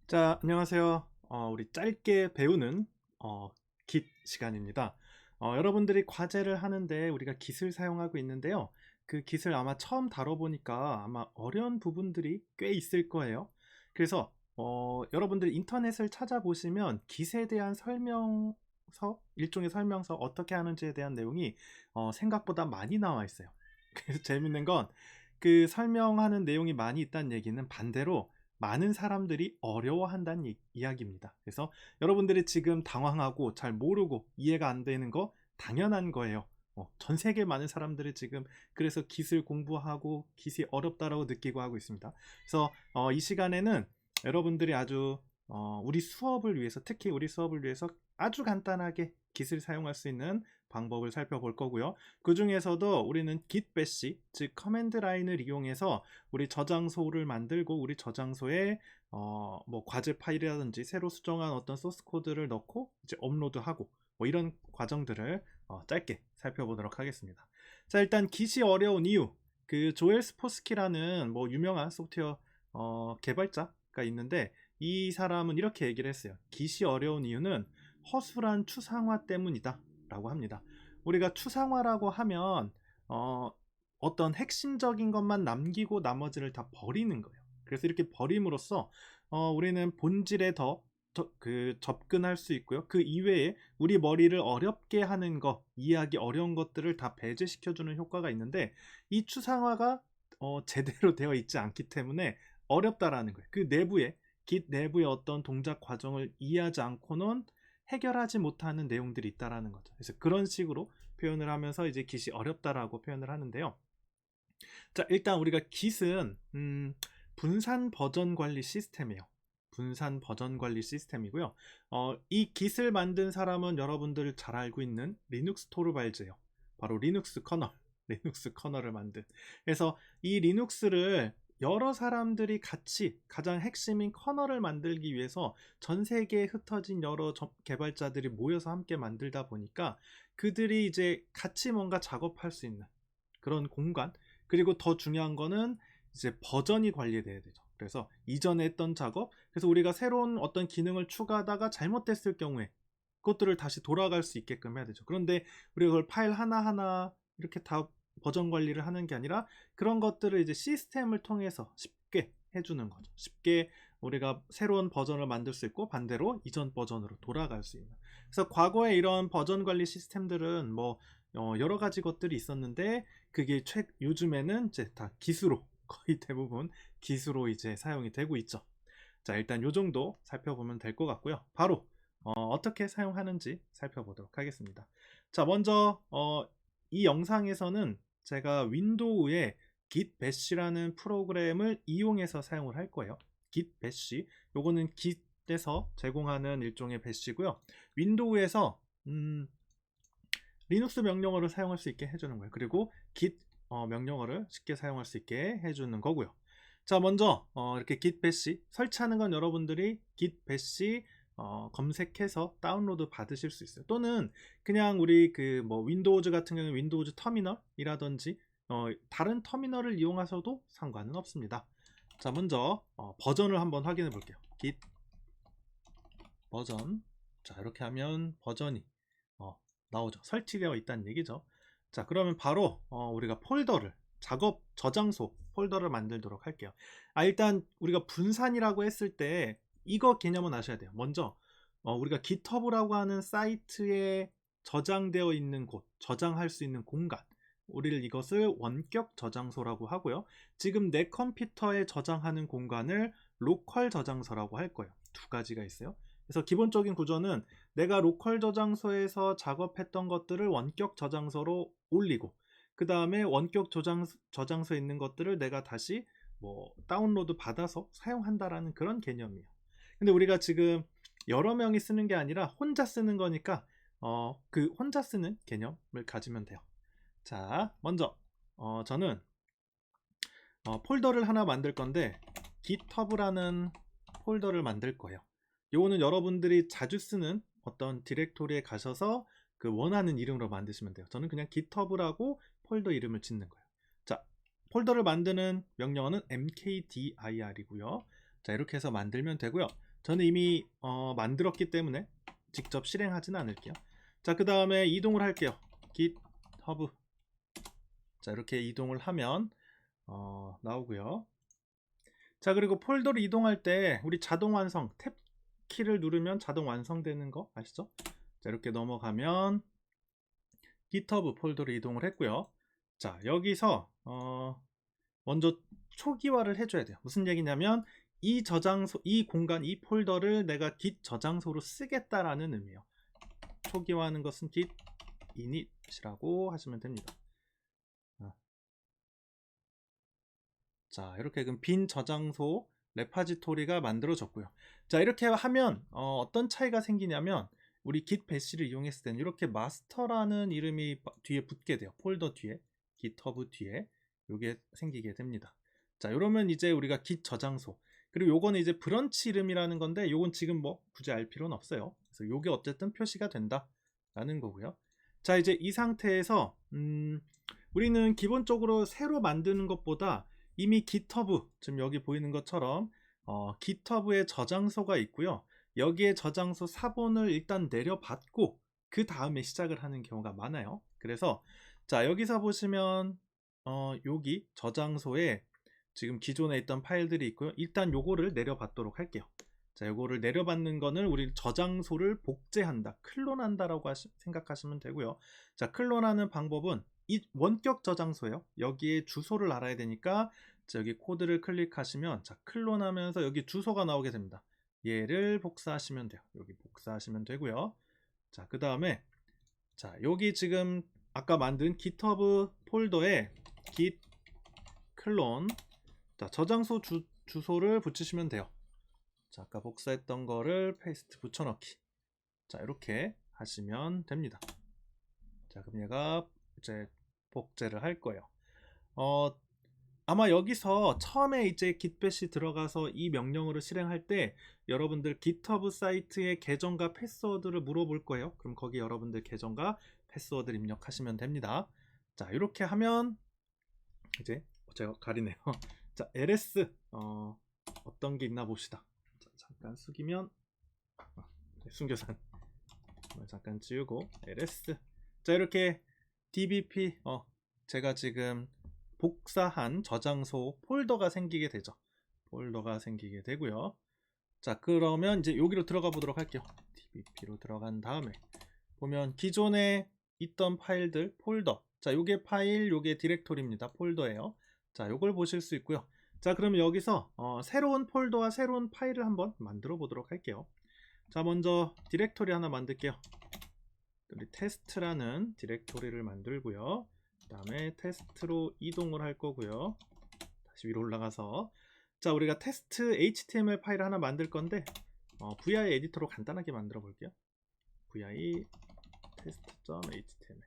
자, 안녕하세요. 우리 짧게 배우는 Git 시간입니다. 여러분들이 과제를 하는데 우리가 Git을 사용하고 있는데요. 그 Git을 아마 처음 다뤄보니까 아마 어려운 부분들이 꽤 있을 거예요. 그래서 여러분들이 인터넷을 찾아보시면 Git에 대한 설명서, 일종의 설명서 어떻게 하는지에 대한 내용이 생각보다 많이 나와 있어요. 그래서 재밌는 건 그 설명하는 내용이 많이 있다는 얘기는 반대로 많은 사람들이 어려워한다는 이야기입니다. 그래서 여러분들이 지금 당황하고 잘 모르고 이해가 안 되는 거 당연한 거예요. 전 세계 많은 사람들이 지금 그래서 깃을 공부하고 깃이 어렵다라고 느끼고 하고 있습니다. 그래서 이 시간에는 여러분들이 아주 우리 수업을 위해서, 특히 우리 수업을 위해서 아주 간단하게 깃을 사용할 수 있는 방법을 살펴볼 거고요. 그 중에서도 우리는 git bash, 즉 커맨드 라인을 이용해서 우리 저장소를 만들고 우리 저장소에 뭐 과제 파일이라든지 새로 수정한 어떤 소스 코드를 넣고 이제 업로드하고 뭐 이런 과정들을 짧게 살펴보도록 하겠습니다. 자, 일단 git이 어려운 이유, 그 조엘 스포스키라는 뭐 유명한 소프트웨어 개발자가 있는데 이 사람은 이렇게 얘기를 했어요. git이 어려운 이유는 허술한 추상화 때문이다 라고 합니다. 우리가 추상화라고 하면 어떤 핵심적인 것만 남기고 나머지를 다 버리는 거예요. 그래서 이렇게 버림으로써 우리는 본질에 더 접근할 수 있고요. 그 이외에 우리 머리를 어렵게 하는 것, 이해하기 어려운 것들을 다 배제시켜주는 효과가 있는데 이 추상화가 제대로 되어 있지 않기 때문에 어렵다라는 거예요. 그 내부에 Git 내부의 어떤 동작 과정을 이해하지 않고는 해결하지 못하는 내용들이 있다라는 거죠. 그래서 그런 식으로 표현을 하면서 이제 Git이 어렵다라고 표현을 하는데요. 자, 일단 우리가 Git은 분산 버전 관리 시스템이에요. 분산 버전 관리 시스템이고요. 이 Git을 만든 사람은 여러분들 잘 알고 있는 리눅스 토르발즈예요. 바로 리눅스 커널, 리눅스 커널을 만든. 그래서 이 리눅스를 여러 사람들이 같이 가장 핵심인 커널을 만들기 위해서 전 세계에 흩어진 여러 개발자들이 모여서 함께 만들다 보니까 그들이 이제 같이 뭔가 작업할 수 있는 그런 공간, 그리고 더 중요한 거는 이제 버전이 관리돼야 되죠. 그래서 이전에 했던 작업, 그래서 우리가 새로운 어떤 기능을 추가하다가 잘못됐을 경우에 그것들을 다시 돌아갈 수 있게끔 해야 되죠. 그런데 우리가 그걸 파일 하나하나 이렇게 다 버전 관리를 하는 게 아니라 그런 것들을 이제 시스템을 통해서 쉽게 해주는 거죠. 쉽게 우리가 새로운 버전을 만들 수 있고 반대로 이전 버전으로 돌아갈 수 있는. 그래서 과거에 이런 버전 관리 시스템들은 뭐 여러 가지 것들이 있었는데 그게 요즘에는 이제 다 기수로 거의 대부분 기수로 이제 사용이 되고 있죠. 자, 일단 요 정도 살펴보면 될 것 같고요. 바로 어떻게 사용하는지 살펴보도록 하겠습니다. 자, 먼저 이 영상에서는 제가 윈도우에 git bash라는 프로그램을 이용해서 사용을 할 거예요. git bash, 요거는 git에서 제공하는 일종의 bash고요. 윈도우에서 리눅스 명령어를 사용할 수 있게 해주는 거예요. 그리고 git 명령어를 쉽게 사용할 수 있게 해주는 거고요. 자, 먼저 이렇게 git bash 설치하는 건 여러분들이 git bash 검색해서 다운로드 받으실 수 있어요. 또는 그냥 우리 그 뭐 윈도우즈 같은 경우는 윈도우즈 터미널이라든지 다른 터미널을 이용하셔도 상관은 없습니다. 자, 먼저 버전을 한번 확인해 볼게요. git 버전. 자, 이렇게 하면 버전이 나오죠. 설치되어 있다는 얘기죠. 자, 그러면 바로 우리가 폴더를, 작업 저장소 폴더를 만들도록 할게요. 일단 우리가 분산이라고 했을 때 이거 개념은 아셔야 돼요. 먼저 우리가 GitHub라고 하는 사이트에 저장되어 있는 곳, 저장할 수 있는 공간, 우리를 이것을 원격 저장소라고 하고요. 지금 내 컴퓨터에 저장하는 공간을 로컬 저장소라고 할 거예요. 두 가지가 있어요. 그래서 기본적인 구조는 내가 로컬 저장소에서 작업했던 것들을 원격 저장소로 올리고 그 다음에 원격 저장소에 있는 것들을 내가 다시 뭐 다운로드 받아서 사용한다라는 그런 개념이에요. 근데 우리가 지금 여러 명이 쓰는 게 아니라 혼자 쓰는 거니까 그 혼자 쓰는 개념을 가지면 돼요. 자, 먼저 저는 폴더를 하나 만들 건데 github라는 폴더를 만들 거예요. 요거는 여러분들이 자주 쓰는 어떤 디렉토리에 가셔서 그 원하는 이름으로 만드시면 돼요. 저는 그냥 github라고 폴더 이름을 짓는 거예요. 자, 폴더를 만드는 명령어는 mkdir이고요. 자, 이렇게 해서 만들면 되고요. 저는 이미 만들었기 때문에 직접 실행하지는 않을게요. 자, 그 다음에 이동을 할게요. GitHub. 자, 이렇게 이동을 하면 나오고요. 자, 그리고 폴더를 이동할 때 우리 자동 완성 탭 키를 누르면 자동 완성되는 거 아시죠? 자, 이렇게 넘어가면 GitHub 폴더로 이동을 했고요. 자, 여기서 먼저 초기화를 해줘야 돼요. 무슨 얘기냐면 이 저장소, 이 공간, 이 폴더를 내가 git 저장소로 쓰겠다라는 의미예요. 초기화하는 것은 git init이라고 하시면 됩니다. 자, 이렇게 그럼 빈 저장소 레파지토리가 만들어졌고요. 자, 이렇게 하면 어떤 차이가 생기냐면 우리 git 배시를 이용했을 때는 이렇게 마스터라는 이름이 뒤에 붙게 돼요. 폴더 뒤에, GitHub 뒤에 이게 생기게 됩니다. 자, 이러면 이제 우리가 git 저장소, 그리고 요거는 이제 브런치 이름이라는 건데 요건 지금 뭐 굳이 알 필요는 없어요. 그래서 요게 어쨌든 표시가 된다라는 거고요. 자, 이제 이 상태에서 우리는 기본적으로 새로 만드는 것보다 이미 GitHub, 지금 여기 보이는 것처럼 GitHub에 저장소가 있고요. 여기에 저장소 사본을 일단 내려받고 그 다음에 시작을 하는 경우가 많아요. 그래서 자, 여기서 보시면 여기 저장소에 지금 기존에 있던 파일들이 있고요. 일단 요거를 내려받도록 할게요. 자, 요거를 내려받는 거는 우리 저장소를 복제한다, 클론한다 라고 생각하시면 되고요. 자, 클론하는 방법은 이 원격 저장소예요. 여기에 주소를 알아야 되니까 자, 여기 코드를 클릭하시면 자, 클론하면서 여기 주소가 나오게 됩니다. 얘를 복사하시면 돼요. 여기 복사하시면 되고요. 자, 그 다음에 자, 여기 지금 아까 만든 GitHub 폴더에 git 클론, 자, 저장소 주소를 붙이시면 돼요. 자, 아까 복사했던 거를 페이스트 붙여넣기. 자, 이렇게 하시면 됩니다. 자, 그럼 얘가 이제 복제를 할 거예요. 아마 여기서 처음에 이제 gitbat이 들어가서 이 명령어를 실행할 때 여러분들 GitHub 사이트의 계정과 패스워드를 물어볼 거예요. 그럼 거기 여러분들 계정과 패스워드를 입력하시면 됩니다. 자, 이렇게 하면 이제 제가 가리네요. 자, ls 어떤 게 있나 봅시다. 자, 잠깐 숙이면 순교산 잠깐 지우고 ls. 자, 이렇게 dbp 제가 지금 복사한 저장소 폴더가 생기게 되죠. 폴더가 생기게 되고요. 자, 그러면 이제 여기로 들어가 보도록 할게요. dbp로 들어간 다음에 보면 기존에 있던 파일들 폴더, 자, 요게 파일, 요게 디렉토리입니다. 폴더예요. 자, 요걸 보실 수 있고요. 자, 그러면 여기서 새로운 폴더와 새로운 파일을 한번 만들어 보도록 할게요. 자, 먼저 디렉토리 하나 만들게요. 우리 테스트라는 디렉토리를 만들고요. 그 다음에 테스트로 이동을 할 거고요. 다시 위로 올라가서 자, 우리가 테스트 HTML 파일을 하나 만들 건데 vi 에디터로 간단하게 만들어 볼게요. vi test.html.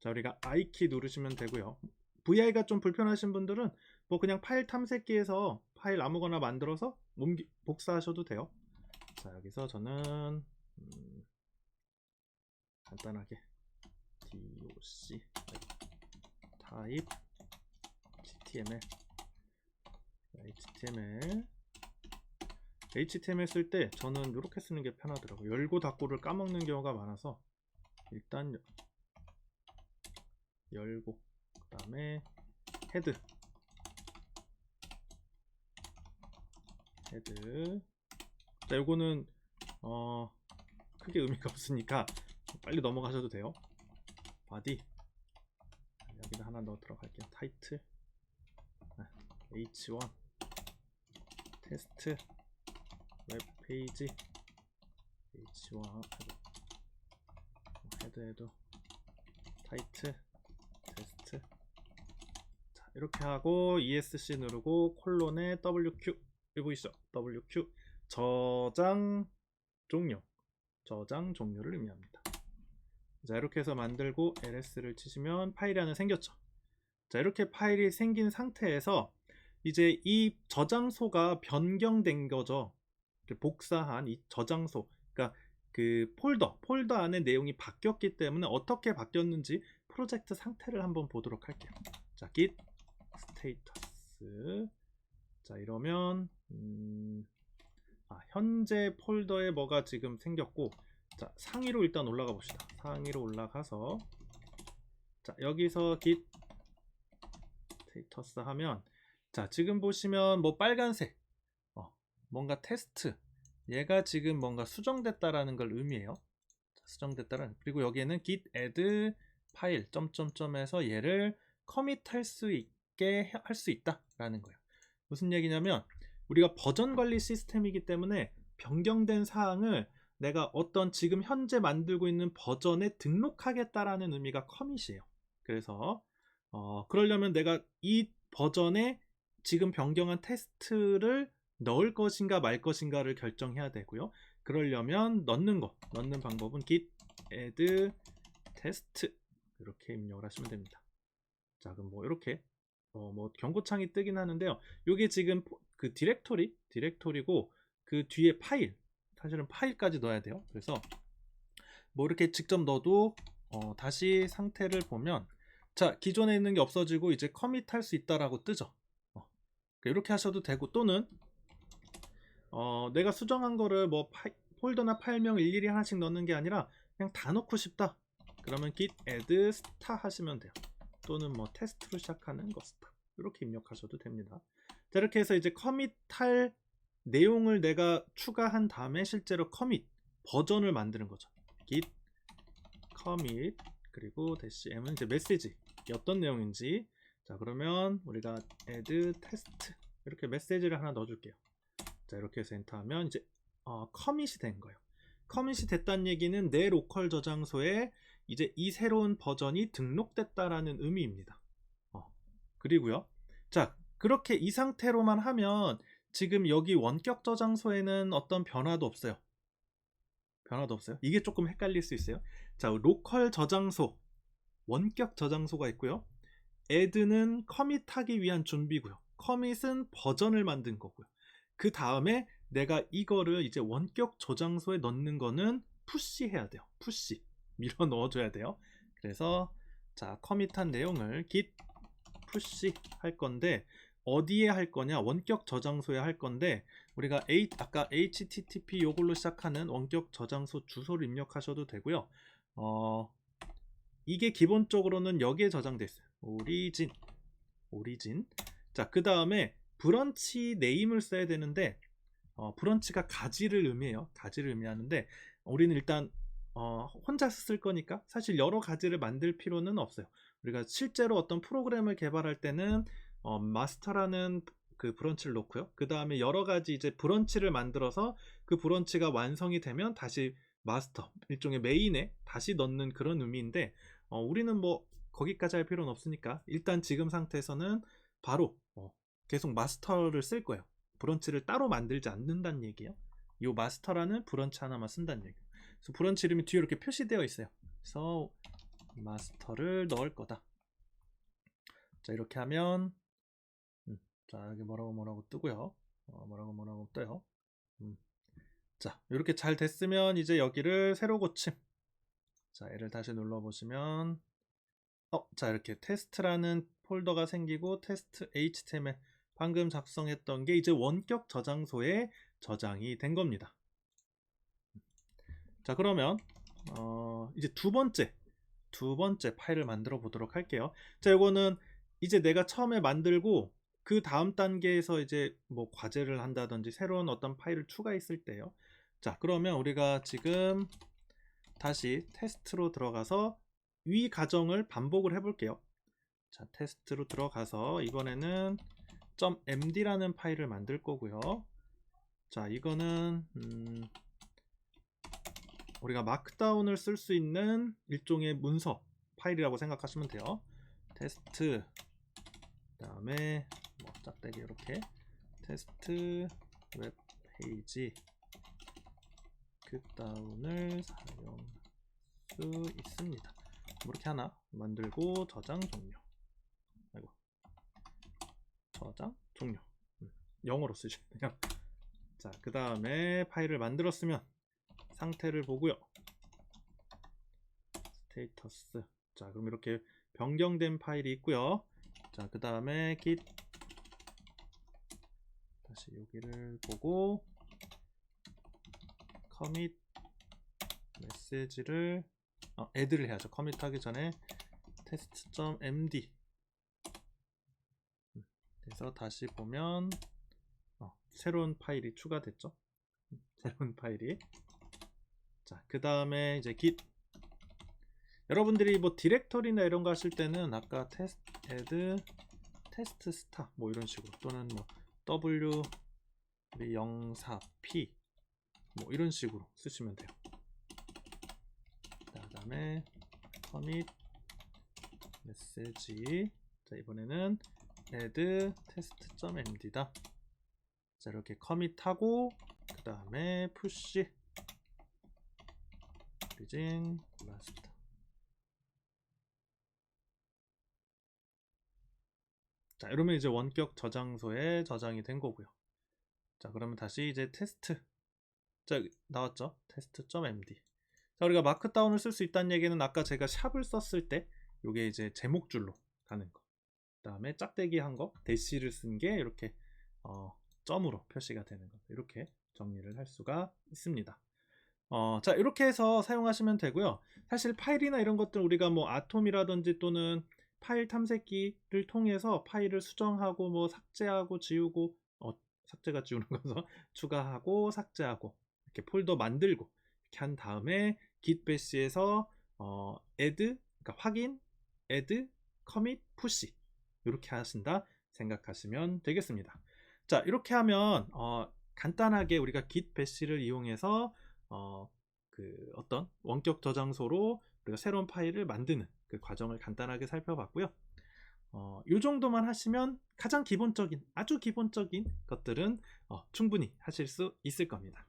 자, 우리가 i키 누르시면 되고요. vi가 좀 불편하신 분들은 뭐 그냥 파일 탐색기에서 파일 아무거나 만들어서 복사하셔도 돼요. 자, 여기서 저는 간단하게 doc type HTML 쓸 때 저는 이렇게 쓰는 게 편하더라고요. 열고 닫고를 까먹는 경우가 많아서 일단 열고 그 다음에 헤드 자, 요거는 크게 의미가 없으니까 빨리 넘어가셔도 돼요. 바디 여기다 하나 넣어 들어갈게요. 타이틀 h1 테스트 웹페이지 h1 헤드에도 타이틀 테스트. 자, 이렇게 하고 ESC 누르고 콜론에 WQ, 여기 보이시죠? WQ 저장 종료를 의미합니다. 자, 이렇게 해서 만들고 ls를 치시면 파일이 하나 생겼죠. 자, 이렇게 파일이 생긴 상태에서 이제 이 저장소가 변경된 거죠. 복사한 이 저장소, 그러니까 그 폴더 안에 내용이 바뀌었기 때문에 어떻게 바뀌었는지 프로젝트 상태를 한번 보도록 할게요. 자, git status. 자, 이러면 현재 폴더에 뭐가 지금 생겼고, 자, 상위로 일단 올라가 봅시다. 상위로 올라가서, 자, 여기서 git 스테이터스 하면, 자, 지금 보시면 뭐 빨간색, 뭔가 테스트, 얘가 지금 뭔가 수정됐다라는 걸 의미해요. 자, 수정됐다라는, 그리고 여기에는 git add 파일 점점점에서 얘를 커밋할 수 있게 할 수 있다라는 거예요. 무슨 얘기냐면, 우리가 버전 관리 시스템이기 때문에 변경된 사항을 내가 어떤 지금 현재 만들고 있는 버전에 등록하겠다라는 의미가 커밋이에요. 그래서 그러려면 내가 이 버전에 지금 변경한 테스트를 넣을 것인가 말 것인가를 결정해야 되고요. 그러려면 넣는 방법은 git add test 이렇게 입력을 하시면 됩니다. 자, 그럼 뭐 이렇게 뭐 경고창이 뜨긴 하는데요. 이게 지금 그 디렉토리고 그 뒤에 파일, 사실은 파일까지 넣어야 돼요. 그래서 뭐 이렇게 직접 넣어도 다시 상태를 보면, 자, 기존에 있는 게 없어지고 이제 커밋할 수 있다라고 뜨죠. 이렇게 하셔도 되고, 또는 내가 수정한 거를 뭐 폴더나 파일명 일일이 하나씩 넣는 게 아니라 그냥 다 넣고 싶다. 그러면 git add star 하시면 돼요. 또는 뭐 테스트로 시작하는 거 star 이렇게 입력하셔도 됩니다. 자, 이렇게 해서 이제 커밋할 내용을 내가 추가한 다음에 실제로 커밋 버전을 만드는 거죠. git commit 그리고 -m은 이제 메시지 어떤 내용인지. 자, 그러면 우리가 add test 이렇게 메시지를 하나 넣어줄게요. 자, 이렇게 해서 엔터하면 이제 커밋이 된 거예요. 커밋이 됐다는 얘기는 내 로컬 저장소에 이제 이 새로운 버전이 등록됐다라는 의미입니다. 그리고요, 자, 그렇게 이 상태로만 하면 지금 여기 원격 저장소에는 어떤 변화도 없어요. 이게 조금 헷갈릴 수 있어요. 자, 로컬 저장소, 원격 저장소가 있고요. add는 커밋하기 위한 준비고요. 커밋은 버전을 만든 거고요. 그 다음에 내가 이거를 이제 원격 저장소에 넣는 거는 푸시 해야 돼요. 푸시 밀어 넣어줘야 돼요. 그래서 자, 커밋한 내용을 git 푸시 할 건데, 어디에 할 거냐? 원격 저장소에 할 건데, 우리가 아까 http 요걸로 시작하는 원격 저장소 주소를 입력하셔도 되고요. 이게 기본적으로는 여기에 저장돼 있어요. 오리진. 자, 그 다음에 브런치 네임을 써야 되는데, 브런치가 가지를 의미해요. 가지를 의미하는데, 우리는 일단 혼자서 쓸 거니까 사실 여러 가지를 만들 필요는 없어요. 우리가 실제로 어떤 프로그램을 개발할 때는 마스터라는 그 브런치를 놓고요. 그 다음에 여러 가지 이제 브런치를 만들어서 그 브런치가 완성이 되면 다시 마스터, 일종의 메인에 다시 넣는 그런 의미인데, 우리는 뭐 거기까지 할 필요는 없으니까 일단 지금 상태에서는 바로 계속 마스터를 쓸 거예요. 브런치를 따로 만들지 않는다는 얘기예요. 이 마스터라는 브런치 하나만 쓴다는 얘기예요. 그래서 브런치 이름이 뒤에 이렇게 표시되어 있어요. 그래서 마스터를 넣을 거다. 자, 이렇게 하면 자, 여기 뭐라고 뜨고요. 뭐라고 떠요. 자, 이렇게 잘 됐으면 이제 여기를 새로 고침. 자, 얘를 다시 눌러보시면 자, 이렇게 테스트라는 폴더가 생기고 테스트 HTML 방금 작성했던 게 이제 원격 저장소에 저장이 된 겁니다. 자, 그러면 이제 두 번째 파일을 만들어 보도록 할게요. 자, 이거는 이제 내가 처음에 만들고 그 다음 단계에서 이제 뭐 과제를 한다든지 새로운 어떤 파일을 추가했을 때요. 자, 그러면 우리가 지금 다시 테스트로 들어가서 위 과정을 반복을 해볼게요. 자, 테스트로 들어가서 이번에는 .md라는 파일을 만들 거고요. 자, 이거는 우리가 마크다운을 쓸 수 있는 일종의 문서 파일이라고 생각하시면 돼요. 테스트, 그 다음에 뭐 짝대기 이렇게 테스트 웹페이지 마크다운을 사용할 수 있습니다. 이렇게 하나 만들고 저장 종료. 저장 종료. 영어로 쓰시네요. 자, 그 다음에 파일을 만들었으면 상태를 보고요. 스테이터스. 자, 그럼 이렇게 변경된 파일이 있고요. 자, 그 다음에 git 다시 여기를 보고 커밋 메시지를 add를 해야죠. 커밋하기 전에 test.md 그래서 다시 보면 새로운 파일이 추가됐죠. 새로운 파일이. 자, 그 다음에 이제 git. 여러분들이 뭐 디렉터리나 이런 거 하실 때는 아까 add test star 뭐 이런 식으로 또는 뭐 w 04p 뭐 이런 식으로 쓰시면 돼요. 그 다음에 commit 메시지. 자, 이번에는 add test.md다. 자, 이렇게 커밋하고 그 다음에 push origin last. 자, 이러면 이제 원격 저장소에 저장이 된 거고요. 자, 그러면 다시 이제 테스트. 자, 나왔죠? test.md. 자, 우리가 마크다운을 쓸 수 있다는 얘기는 아까 제가 샵을 썼을 때 요게 이제 제목줄로 가는 거. 그 다음에 짝대기 한 거, 대시를 쓴 게 이렇게 점으로 표시가 되는 거. 이렇게 정리를 할 수가 있습니다. 자, 이렇게 해서 사용하시면 되고요. 사실 파일이나 이런 것들 우리가 뭐 아톰이라든지 또는 파일 탐색기를 통해서 파일을 수정하고 뭐 삭제하고 지우고 삭제가 지우는 거죠. 추가하고 삭제하고 이렇게 폴더 만들고 이렇게 한 다음에 git bash에서 add 그러니까 확인, add, commit, push 이렇게 하신다 생각하시면 되겠습니다. 자, 이렇게 하면 간단하게 우리가 git bash를 이용해서 어떤 원격 저장소로 우리가 새로운 파일을 만드는 그 과정을 간단하게 살펴봤고요. 이 정도만 하시면 가장 기본적인, 아주 기본적인 것들은 충분히 하실 수 있을 겁니다.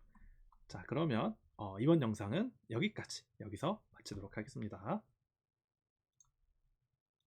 자, 그러면 이번 영상은 여기서 마치도록 하겠습니다.